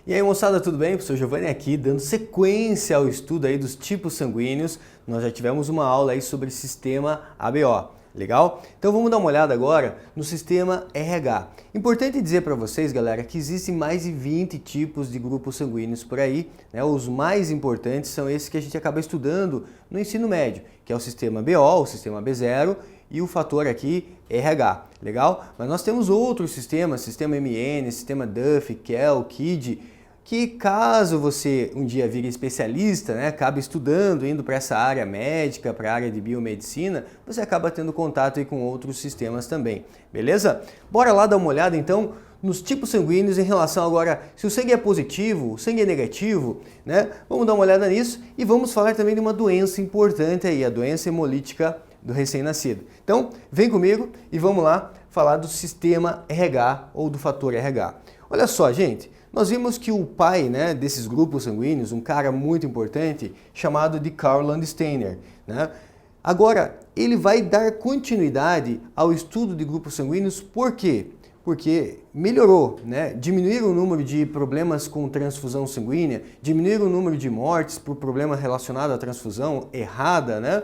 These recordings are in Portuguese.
E aí, moçada, tudo bem? Professor Giovanni aqui, dando sequência ao estudo aí dos tipos sanguíneos. Nós já tivemos uma aula aí sobre sistema ABO, legal? Então vamos dar uma olhada agora no sistema RH. Importante dizer para vocês, galera, que existem mais de 20 tipos de grupos sanguíneos por aí, né? Os mais importantes são esses que a gente acaba estudando no ensino médio, que é o sistema BO, o sistema B0 e o fator aqui RH, legal? Mas nós temos outros sistemas, sistema MN, sistema Duff, KEL, KID, que caso você um dia vire especialista, né, acabe estudando, indo para essa área médica, para a área de biomedicina, você acaba tendo contato aí com outros sistemas também, beleza? Bora lá dar uma olhada então nos tipos sanguíneos em relação agora se o sangue é positivo, o sangue é negativo, né? Vamos dar uma olhada nisso e vamos falar também de uma doença importante aí, a doença hemolítica do recém-nascido. Então, vem comigo e vamos lá falar do sistema RH ou do fator RH. Olha só, gente, nós vimos que o pai, né, desses grupos sanguíneos, um cara muito importante, chamado de Karl Landsteiner, né? Agora, ele vai dar continuidade ao estudo de grupos sanguíneos, por quê? Porque melhorou, né? Diminuíram o número de problemas com transfusão sanguínea, diminuíram o número de mortes por problema relacionado à transfusão errada, né?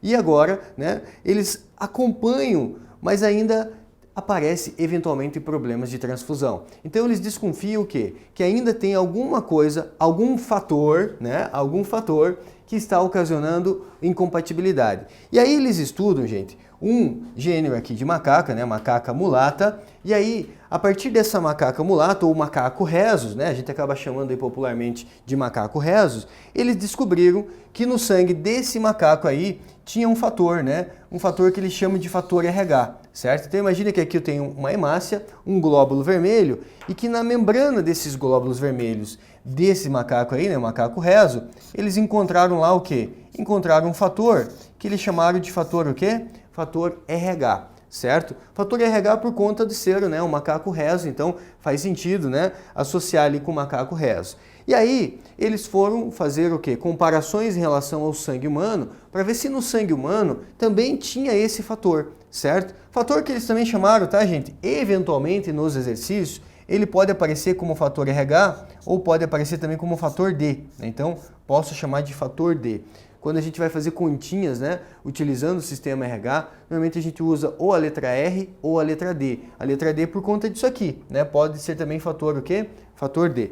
E agora, né, eles acompanham, mas ainda aparece eventualmente problemas de transfusão. Então eles desconfiam o quê? Que ainda tem alguma coisa, algum fator, né, algum fator que está ocasionando incompatibilidade. E aí eles estudam, gente, um gênero aqui de macaca, né, macaca mulata, e aí a partir dessa macaca mulata ou macaco rhesus, né, a gente acaba chamando aí popularmente de macaco rhesus, eles descobriram que no sangue desse macaco aí tinha um fator, né, um fator que eles chamam de fator RH, certo? Então imagina que aqui eu tenho uma hemácia, um glóbulo vermelho, e que na membrana desses glóbulos vermelhos desse macaco aí, né, o macaco rhesus, eles encontraram lá o quê? Encontraram um fator que eles chamaram de fator o quê? Fator RH, certo? Fator RH por conta de ser, né, um macaco rhesus, então faz sentido, né, associar ali com o macaco rhesus. E aí eles foram fazer o quê? Comparações em relação ao sangue humano para ver se no sangue humano também tinha esse fator, certo? Fator que eles também chamaram, tá, gente? Eventualmente nos exercícios ele pode aparecer como fator RH ou pode aparecer também como fator D, né? Então posso chamar de fator D. Quando a gente vai fazer continhas, né, utilizando o sistema RH, normalmente a gente usa ou a letra R ou a letra D. A letra D por conta disso aqui, né? Pode ser também fator o quê? Fator D.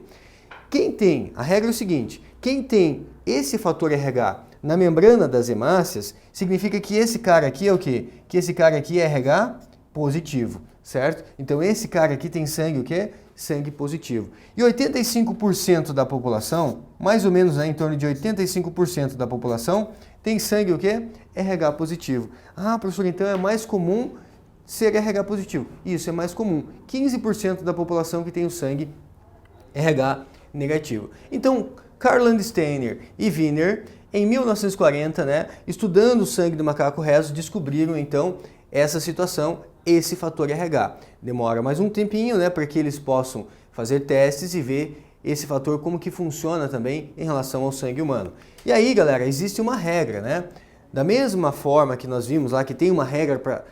Quem tem, a regra é o seguinte, quem tem esse fator RH na membrana das hemácias, significa que esse cara aqui é o quê? Que esse cara aqui é RH positivo, certo? Então esse cara aqui tem sangue o quê? Sangue positivo. E 85% da população, mais ou menos, né, em torno de 85% da população, tem sangue o quê? RH positivo. Ah, professor, então é mais comum ser RH positivo. Isso, é mais comum. 15% da população que tem o sangue RH negativo. Então, Karl Landsteiner e Wiener, em 1940, né, estudando o sangue do macaco rhesus, descobriram então essa situação, esse fator RH. Demora mais um tempinho, né, para que eles possam fazer testes e ver esse fator como que funciona também em relação ao sangue humano. E aí, galera, existe uma regra, né? Da mesma forma que nós vimos lá que tem uma regra para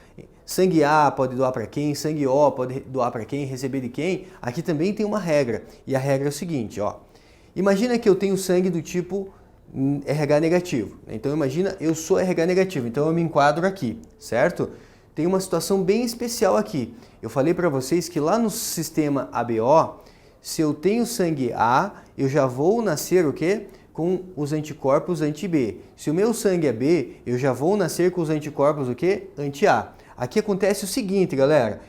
sangue A pode doar para quem, sangue O pode doar para quem, receber de quem, aqui também tem uma regra. E a regra é o seguinte, ó. Imagina que eu tenho sangue do tipo RH negativo. Então imagina, eu sou RH negativo, então eu me enquadro aqui, certo? Tem uma situação bem especial aqui. Eu falei para vocês que lá no sistema ABO, se eu tenho sangue A, eu já vou nascer o quê? Com os anticorpos anti-B. Se o meu sangue é B, eu já vou nascer com os anticorpos o quê? Anti-A. Aqui acontece o seguinte, galera.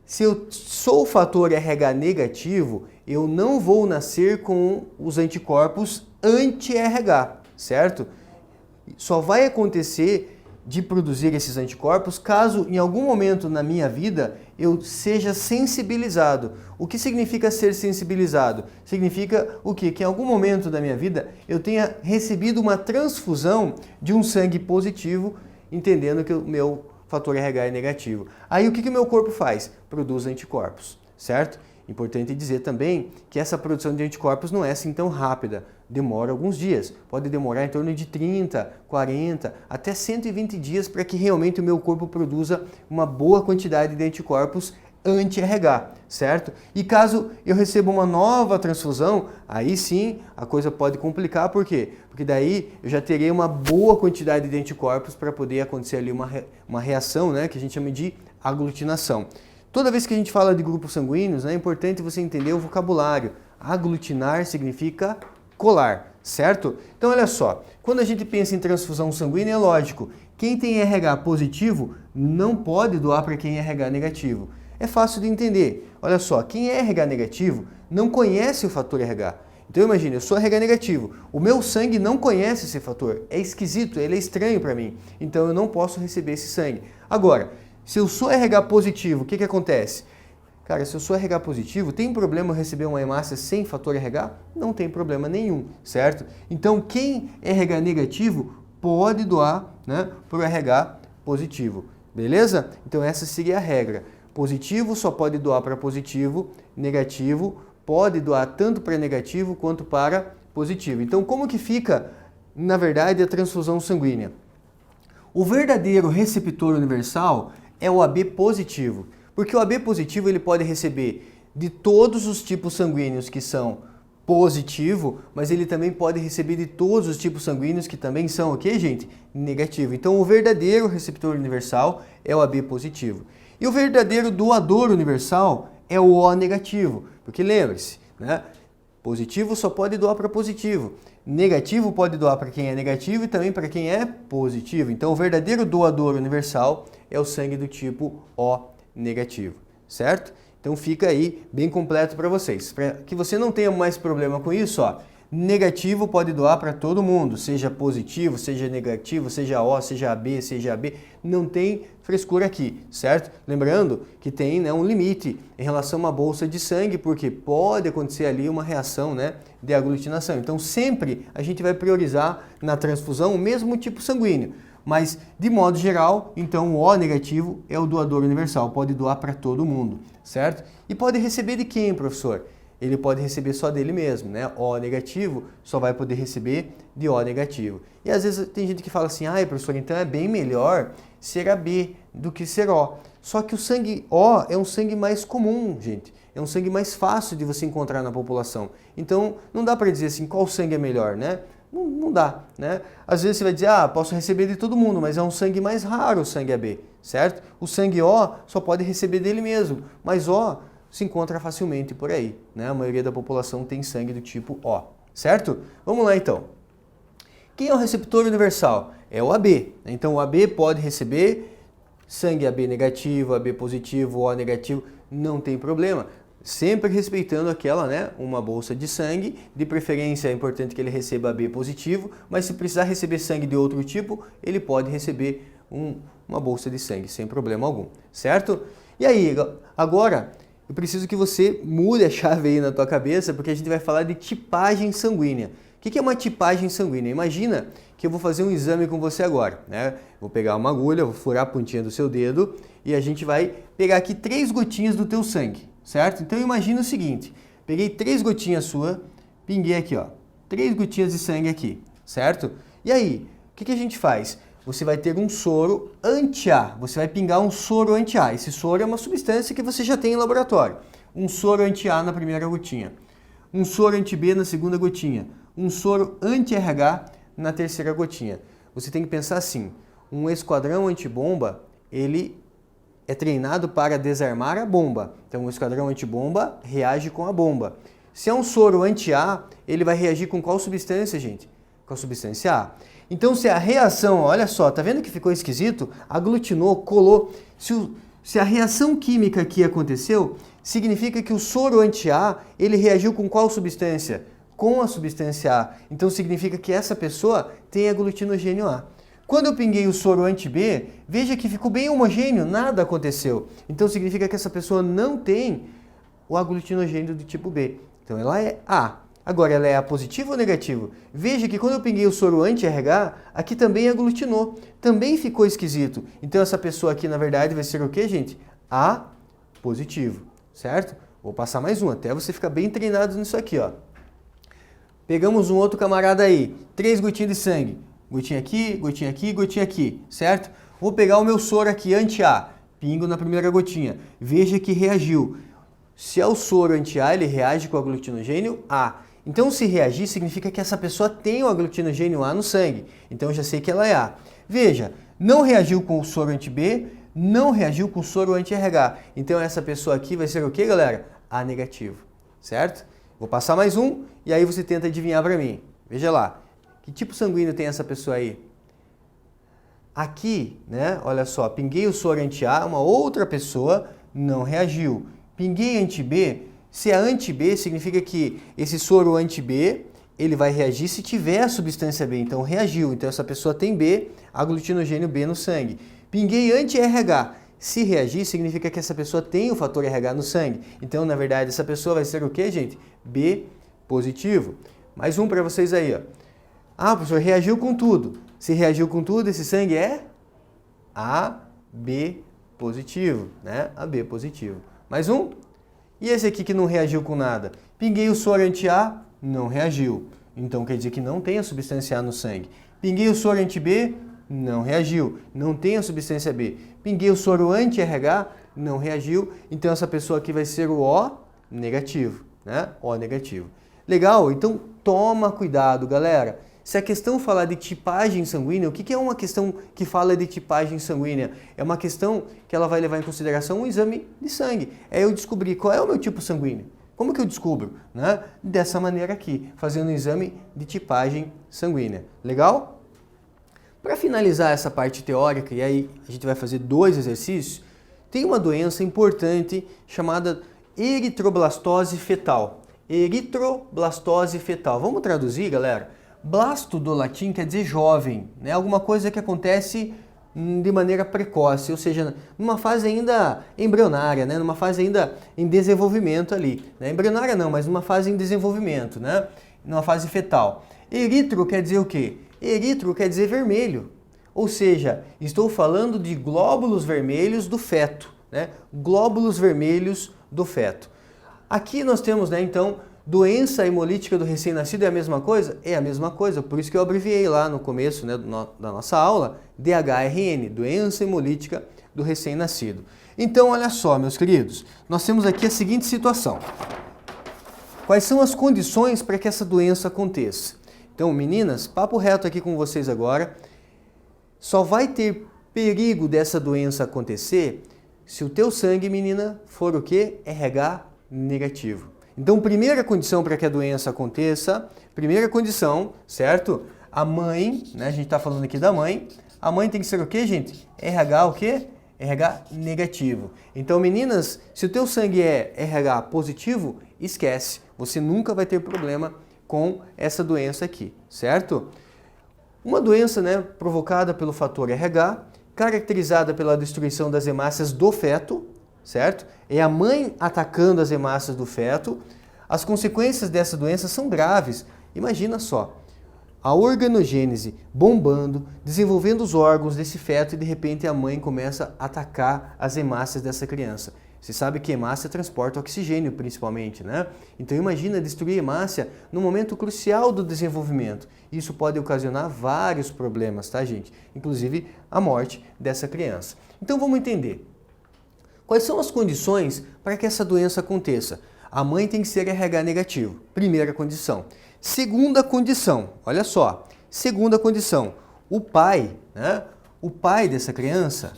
Se eu sou o fator RH negativo, eu não vou nascer com os anticorpos anti-RH, certo? Só vai acontecer de produzir esses anticorpos caso em algum momento na minha vida eu seja sensibilizado. O que significa ser sensibilizado? Significa o quê? Que em algum momento da minha vida eu tenha recebido uma transfusão de um sangue positivo, entendendo que o meu fator RH é negativo. Aí o que o meu corpo faz? Produz anticorpos, certo? Importante dizer também que essa produção de anticorpos não é assim tão rápida, demora alguns dias, pode demorar em torno de 30, 40, até 120 dias para que realmente o meu corpo produza uma boa quantidade de anticorpos anti-RH, certo? E caso eu receba uma nova transfusão, aí sim a coisa pode complicar, por quê? Porque daí eu já terei uma boa quantidade de anticorpos para poder acontecer ali uma reação, né, que a gente chama de aglutinação. Toda vez que a gente fala de grupos sanguíneos, né, é importante você entender o vocabulário. Aglutinar significa colar, certo? Então olha só, quando a gente pensa em transfusão sanguínea, é lógico, quem tem RH positivo não pode doar para quem é RH negativo. É fácil de entender. Olha só, quem é RH negativo não conhece o fator RH. Então imagina, eu sou RH negativo, o meu sangue não conhece esse fator, é esquisito, ele é estranho para mim, então eu não posso receber esse sangue. Agora, se eu sou RH positivo, o que acontece? Cara, se eu sou RH positivo, tem problema eu receber uma hemácia sem fator RH? Não tem problema nenhum, certo? Então quem é RH negativo pode doar, né, para o RH positivo, beleza? Então essa seria a regra. Positivo só pode doar para positivo, negativo pode doar tanto para negativo quanto para positivo. Então como que fica, na verdade, a transfusão sanguínea? O verdadeiro receptor universal é o AB positivo, porque o AB positivo ele pode receber de todos os tipos sanguíneos que são positivo, mas ele também pode receber de todos os tipos sanguíneos que também são o que, gente? Negativo. Então o verdadeiro receptor universal é o AB positivo. E o verdadeiro doador universal é o O negativo, porque lembre-se, né? Positivo só pode doar para positivo, negativo pode doar para quem é negativo e também para quem é positivo. Então o verdadeiro doador universal é o sangue do tipo O negativo, certo? Então fica aí bem completo para vocês. Para que você não tenha mais problema com isso, ó, negativo pode doar para todo mundo, seja positivo, seja negativo, seja O, seja AB, não tem frescura aqui, certo? Lembrando que tem, né, um limite em relação a uma bolsa de sangue, porque pode acontecer ali uma reação, né, de aglutinação. Então sempre a gente vai priorizar na transfusão o mesmo tipo sanguíneo, mas de modo geral, então o O negativo é o doador universal, pode doar para todo mundo, certo? E pode receber de quem, professor? Ele pode receber só dele mesmo, né? O negativo só vai poder receber de O negativo. E às vezes tem gente que fala assim, ai professor, então é bem melhor ser AB do que ser O. Só que o sangue O é um sangue mais comum, gente. É um sangue mais fácil de você encontrar na população. Então não dá para dizer assim qual sangue é melhor, né? Não dá, né? Às vezes você vai dizer, posso receber de todo mundo, mas é um sangue mais raro o sangue AB, certo? O sangue O só pode receber dele mesmo, mas O se encontra facilmente por aí, né? A maioria da população tem sangue do tipo O, certo? Vamos lá então. Quem é o receptor universal? É o AB. Então o AB pode receber sangue AB negativo, AB positivo, O negativo, não tem problema. Sempre respeitando aquela, né, uma bolsa de sangue, de preferência é importante que ele receba AB positivo, mas se precisar receber sangue de outro tipo, ele pode receber uma bolsa de sangue, sem problema algum, certo? E aí, agora, eu preciso que você mude a chave aí na tua cabeça, porque a gente vai falar de tipagem sanguínea. O que é uma tipagem sanguínea? Imagina que eu vou fazer um exame com você agora, né? Vou pegar uma agulha, vou furar a pontinha do seu dedo e a gente vai pegar aqui 3 gotinhas do teu sangue, certo? Então imagina o seguinte, peguei 3 gotinhas sua, pinguei aqui, ó, 3 gotinhas de sangue aqui, certo? E aí, o que a gente faz? Você vai ter um soro anti-A, você vai pingar um soro anti-A. Esse soro é uma substância que você já tem em laboratório. Um soro anti-A na primeira gotinha, um soro anti-B na segunda gotinha, um soro anti-RH na terceira gotinha. Você tem que pensar assim, um esquadrão antibomba, ele é treinado para desarmar a bomba. Então o esquadrão antibomba reage com a bomba. Se é um soro anti-A, ele vai reagir com qual substância, gente? Com a substância A. Então se a reação, olha só, tá vendo que ficou esquisito? Aglutinou, colou. Se a reação química aqui aconteceu, significa que o soro anti-A, ele reagiu com qual substância? Com a substância A. Então significa que essa pessoa tem aglutinogênio A. Quando eu pinguei o soro anti-B, veja que ficou bem homogêneo, nada aconteceu. Então significa que essa pessoa não tem o aglutinogênio do tipo B. Então ela é A. Agora, ela é A positivo ou negativo? Veja que quando eu pinguei o soro anti-RH, aqui também aglutinou. Também ficou esquisito. Então essa pessoa aqui, na verdade, vai ser o quê, gente? A positivo, certo? Vou passar mais um, até você ficar bem treinado nisso aqui, ó. Pegamos um outro camarada aí, 3 gotinhas de sangue. Gotinha aqui, gotinha aqui, gotinha aqui, certo? Vou pegar o meu soro aqui, anti-A. pingo na primeira gotinha. Veja que reagiu. Se é o soro anti-A, ele reage com o aglutinogênio A. Então, se reagir, significa que essa pessoa tem o aglutinogênio A no sangue. Então, eu já sei que ela é A. Veja, não reagiu com o soro anti-B, não reagiu com o soro anti-RH. Então, essa pessoa aqui vai ser o que, galera? A negativo, certo? Vou passar mais um e aí você tenta adivinhar para mim. Veja lá, que tipo sanguíneo tem essa pessoa aí? Aqui, né, olha só, pinguei o soro anti-A, uma outra pessoa não reagiu. Pinguei anti-B, se é anti-B, significa que esse soro anti-B, ele vai reagir se tiver a substância B, então reagiu. Então essa pessoa tem B, aglutinogênio B no sangue. Pinguei anti-RH, se reagir, significa que essa pessoa tem o fator RH no sangue. Então, na verdade, essa pessoa vai ser o quê, gente? B positivo. Mais um para vocês aí, ó. Ah, professor, reagiu com tudo. Se reagiu com tudo, esse sangue é AB positivo, né? AB positivo. Mais um? E esse aqui que não reagiu com nada? Pinguei o soro anti-A, não reagiu. Então quer dizer que não tem a substância A no sangue. Pinguei o soro anti-B, não reagiu. Não tem a substância B. Pinguei o soro anti-RH, não reagiu. Então essa pessoa aqui vai ser o O negativo, né? O negativo. Legal? Então toma cuidado, galera. Se a questão falar de tipagem sanguínea, o que é uma questão que fala de tipagem sanguínea? É uma questão que ela vai levar em consideração um exame de sangue. É eu descobrir qual é o meu tipo sanguíneo. Como que eu descubro? Né? Dessa maneira aqui, fazendo um exame de tipagem sanguínea. Legal? Para finalizar essa parte teórica, e aí a gente vai fazer 2 exercícios, tem uma doença importante chamada eritroblastose fetal. Eritroblastose fetal. Vamos traduzir, galera? Blasto do latim quer dizer jovem, né? Alguma coisa que acontece de maneira precoce, ou seja, numa fase ainda embrionária, né? Numa fase ainda em desenvolvimento ali. Né? Embrionária não, mas numa fase em desenvolvimento, né? Numa fase fetal. Eritro quer dizer o quê? Eritro quer dizer vermelho, ou seja, estou falando de glóbulos vermelhos do feto, né? Glóbulos vermelhos do feto. Aqui nós temos, né, então, doença hemolítica do recém-nascido é a mesma coisa? É a mesma coisa, por isso que eu abreviei lá no começo, né, da nossa aula, DHRN, doença hemolítica do recém-nascido. Então, olha só, meus queridos, nós temos aqui a seguinte situação. Quais são as condições para que essa doença aconteça? Então, meninas, papo reto aqui com vocês agora, só vai ter perigo dessa doença acontecer se o teu sangue, menina, for o quê? RH negativo. Então, primeira condição para que a doença aconteça, primeira condição, certo? A mãe, né? A gente está falando aqui da mãe. A mãe tem que ser o quê, gente? RH o quê? RH negativo. Então, meninas, se o teu sangue é RH positivo, esquece. Você nunca vai ter problema com essa doença aqui, certo? Uma doença, né, provocada pelo fator RH, caracterizada pela destruição das hemácias do feto, certo? É a mãe atacando as hemácias do feto. As consequências dessa doença são graves. Imagina só, a organogênese bombando, desenvolvendo os órgãos desse feto e de repente a mãe começa a atacar as hemácias dessa criança. Você sabe que hemácia transporta oxigênio principalmente, né? Então imagina destruir hemácia no momento crucial do desenvolvimento. Isso pode ocasionar vários problemas, tá, gente? Inclusive a morte dessa criança. Então vamos entender. Quais são as condições para que essa doença aconteça? A mãe tem que ser RH negativo, primeira condição. Segunda condição, olha só, segunda condição, o pai, né? O pai dessa criança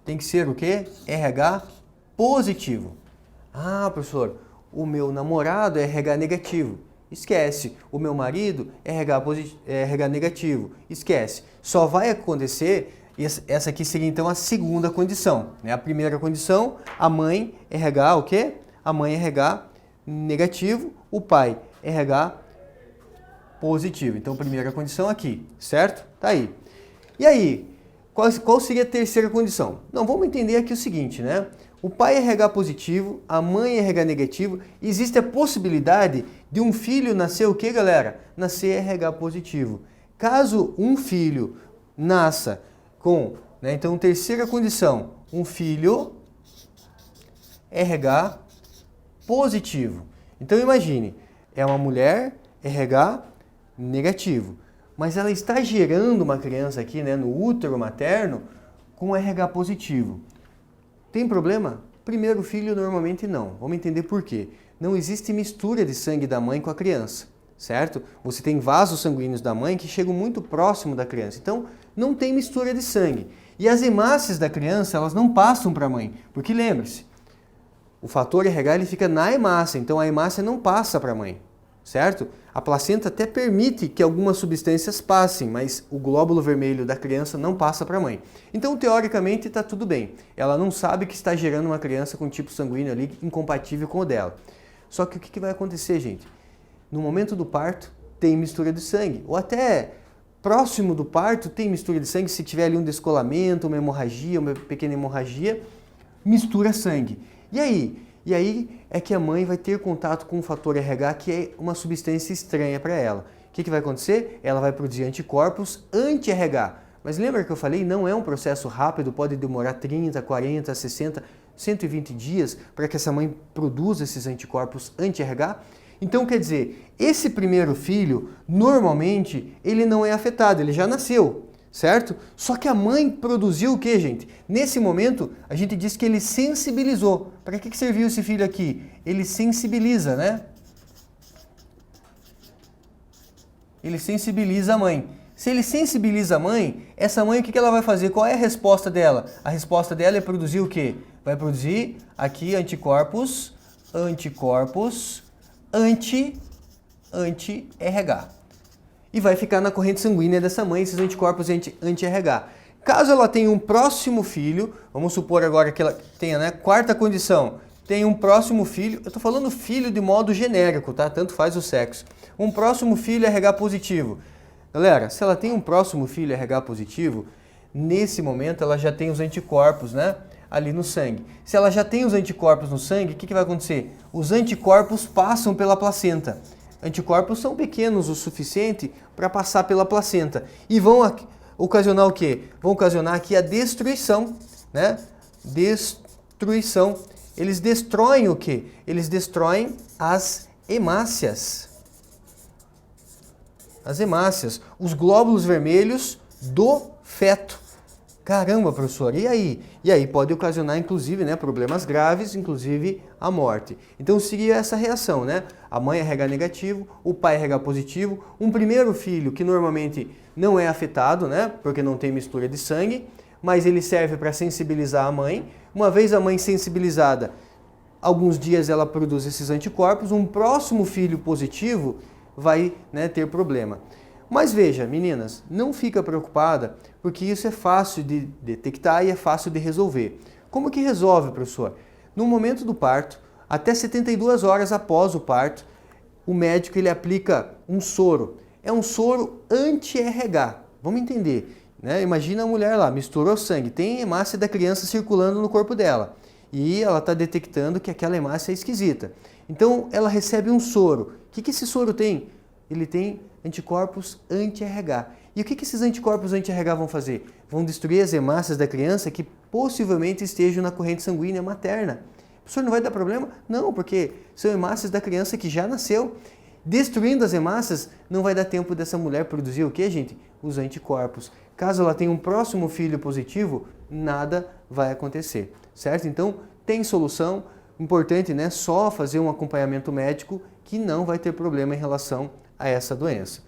tem que ser o quê? RH positivo. Ah, professor, o meu namorado é RH negativo. Esquece. O meu marido é RH negativo. Esquece. Só vai acontecer, essa aqui seria então a segunda condição. Né? A primeira condição, a mãe RH o quê? A mãe RH negativo, o pai RH positivo. Então, primeira condição aqui, certo? Tá aí. E aí, qual seria a terceira condição? Não, vamos entender aqui o seguinte, né? O pai é RH positivo, a mãe é RH negativo, existe a possibilidade de um filho nascer o quê, galera? Nascer RH positivo. Caso um filho nasça com, né, então terceira condição, um filho RH positivo. Então imagine, é uma mulher RH negativo, mas ela está gerando uma criança aqui, né, no útero materno com RH positivo. Tem problema? Primeiro filho normalmente não. Vamos entender por quê. Não existe mistura de sangue da mãe com a criança, certo? Você tem vasos sanguíneos da mãe que chegam muito próximo da criança. Então, não tem mistura de sangue. E as hemácias da criança, elas não passam para a mãe. Porque lembre-se, o fator RH ele fica na hemácia, então a hemácia não passa para a mãe, certo? A placenta até permite que algumas substâncias passem, mas o glóbulo vermelho da criança não passa para a mãe. Então, teoricamente, está tudo bem. Ela não sabe que está gerando uma criança com tipo sanguíneo ali incompatível com o dela. Só que o que vai acontecer, gente? No momento do parto, tem mistura de sangue. Ou até próximo do parto, tem mistura de sangue. Se tiver ali um descolamento, uma hemorragia, uma pequena hemorragia, mistura sangue. E aí? E aí é que a mãe vai ter contato com o fator RH, que é uma substância estranha para ela. O que vai acontecer? Ela vai produzir anticorpos anti-RH. Mas lembra que eu falei, não é um processo rápido, pode demorar 30, 40, 60, 120 dias para que essa mãe produza esses anticorpos anti-RH? Então, quer dizer, esse primeiro filho, normalmente, ele não é afetado, ele já nasceu. Certo? Só que a mãe produziu o que, gente? Nesse momento, a gente diz que ele sensibilizou. Para que serviu esse filho aqui? Ele sensibiliza, né? Ele sensibiliza a mãe. Se ele sensibiliza a mãe, essa mãe o que ela vai fazer? Qual é a resposta dela? A resposta dela é produzir o quê? Vai produzir aqui anticorpos anti-RH. E vai ficar na corrente sanguínea dessa mãe, esses anticorpos anti-RH. Caso ela tenha um próximo filho, vamos supor agora que ela tenha, né, quarta condição, tem um próximo filho, eu estou falando filho de modo genérico, tá? Tanto faz o sexo. Um próximo filho RH positivo. Galera, se ela tem um próximo filho RH positivo, nesse momento ela já tem os anticorpos, né, ali no sangue. Se ela já tem os anticorpos no sangue, o que vai acontecer? Os anticorpos passam pela placenta. Anticorpos são pequenos o suficiente para passar pela placenta e vão ocasionar o quê? Vão ocasionar aqui a destruição, né? Destruição. Eles destroem o quê? Eles destroem as hemácias. As hemácias, os glóbulos vermelhos do feto. Caramba, professor, e aí? E aí pode ocasionar, inclusive, né, problemas graves, inclusive a morte. Então seria essa reação, né? A mãe é RH negativo, o pai é RH positivo, um primeiro filho que normalmente não é afetado, né, porque não tem mistura de sangue, mas ele serve para sensibilizar a mãe. Uma vez a mãe sensibilizada, alguns dias ela produz esses anticorpos, um próximo filho positivo vai, né, ter problema. Mas veja, meninas, não fica preocupada, porque isso é fácil de detectar e é fácil de resolver. Como que resolve, professor? No momento do parto, até 72 horas após o parto, o médico ele aplica um soro. É um soro anti-RH. Vamos entender, né? Imagina a mulher lá, misturou sangue, tem hemácia da criança circulando no corpo dela. E ela está detectando que aquela hemácia é esquisita. Então, ela recebe um soro. O que esse soro tem? Ele tem anticorpos anti-RH. E o que esses anticorpos anti-RH vão fazer? Vão destruir as hemácias da criança que possivelmente estejam na corrente sanguínea materna. Professor, não vai dar problema? Não, porque são hemácias da criança que já nasceu. Destruindo as hemácias, não vai dar tempo dessa mulher produzir o que, gente? Os anticorpos. Caso ela tenha um próximo filho positivo, nada vai acontecer, certo? Então, tem solução. Importante, né? Só fazer um acompanhamento médico que não vai ter problema em relação a essa doença.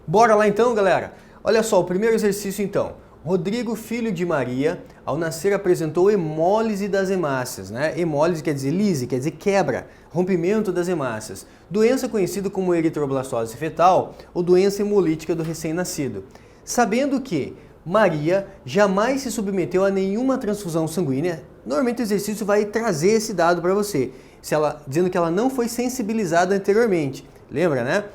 Bora lá então, galera? Olha só, o primeiro exercício então. Rodrigo, filho de Maria, ao nascer apresentou hemólise das hemácias, né? Hemólise quer dizer lise, quer dizer quebra, rompimento das hemácias. Doença conhecida como eritroblastose fetal ou doença hemolítica do recém-nascido. Sabendo que Maria jamais se submeteu a nenhuma transfusão sanguínea, normalmente o exercício vai trazer esse dado para você, dizendo que ela não foi sensibilizada anteriormente. Lembra, né?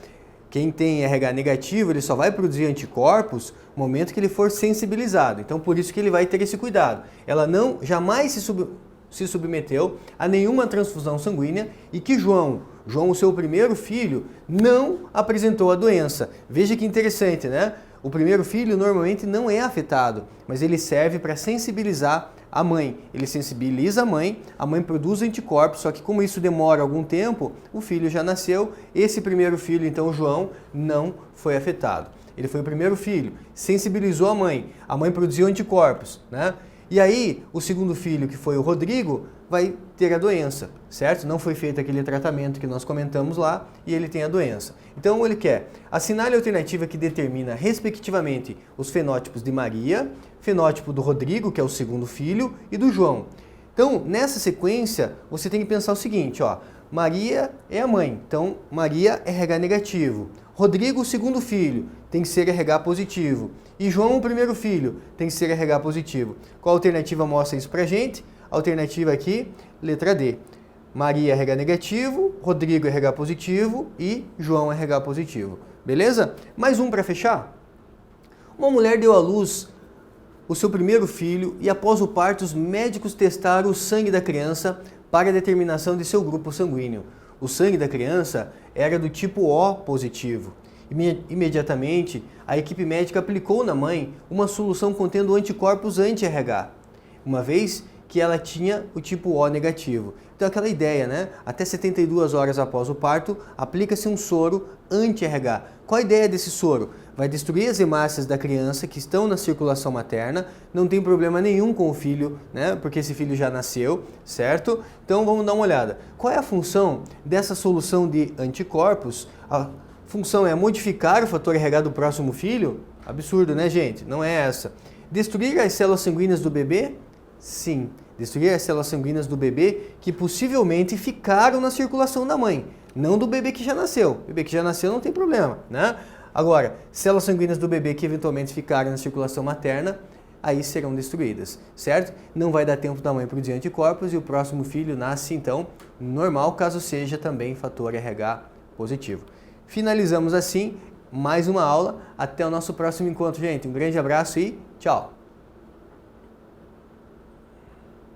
Quem tem RH negativo, ele só vai produzir anticorpos no momento que ele for sensibilizado. Então, por isso que ele vai ter esse cuidado. Ela jamais se submeteu a nenhuma transfusão sanguínea e que João, o seu primeiro filho, não apresentou a doença. Veja que interessante, né? O primeiro filho normalmente não é afetado, mas ele serve para sensibilizar a mãe. Ele sensibiliza a mãe produz anticorpos, só que como isso demora algum tempo, o filho já nasceu. Esse primeiro filho, então, João, não foi afetado. Ele foi o primeiro filho, sensibilizou a mãe produziu anticorpos, né? E aí, o segundo filho, que foi o Rodrigo, vai ter a doença, certo? Não foi feito aquele tratamento que nós comentamos lá e ele tem a doença. Então, ele quer assinale a alternativa que determina, respectivamente, os fenótipos de Maria, fenótipo do Rodrigo, que é o segundo filho, e do João. Então, nessa sequência, você tem que pensar o seguinte, ó. Maria é a mãe, então Maria é RH negativo. Rodrigo, o segundo filho, tem que ser RH positivo. E João, o primeiro filho, tem que ser RH positivo. Qual alternativa mostra isso pra gente? Alternativa aqui, letra D. Maria é RH negativo, Rodrigo é RH positivo e João é RH positivo. Beleza? Mais um para fechar? Uma mulher deu à luz o seu primeiro filho e após o parto os médicos testaram o sangue da criança para a determinação de seu grupo sanguíneo. O sangue da criança era do tipo O positivo. Imediatamente, a equipe médica aplicou na mãe uma solução contendo anticorpos anti-RH, uma vez que ela tinha o tipo O negativo. Então aquela ideia, né? Até 72 horas após o parto, aplica-se um soro anti-RH. Qual a ideia desse soro? Vai destruir as hemácias da criança que estão na circulação materna, não tem problema nenhum com o filho, né? Porque esse filho já nasceu, certo? Então vamos dar uma olhada. Qual é a função dessa solução de anticorpos? A função é modificar o fator RH do próximo filho? Absurdo, né, gente? Não é essa. Destruir as células sanguíneas do bebê? Sim, destruir as células sanguíneas do bebê que possivelmente ficaram na circulação da mãe, não do bebê que já nasceu. O bebê que já nasceu não tem problema, né? Agora, células sanguíneas do bebê que eventualmente ficaram na circulação materna, aí serão destruídas, certo? Não vai dar tempo da mãe produzir anticorpos e o próximo filho nasce, então, normal, caso seja também fator RH positivo. Finalizamos assim mais uma aula. Até o nosso próximo encontro, gente. Um grande abraço e tchau!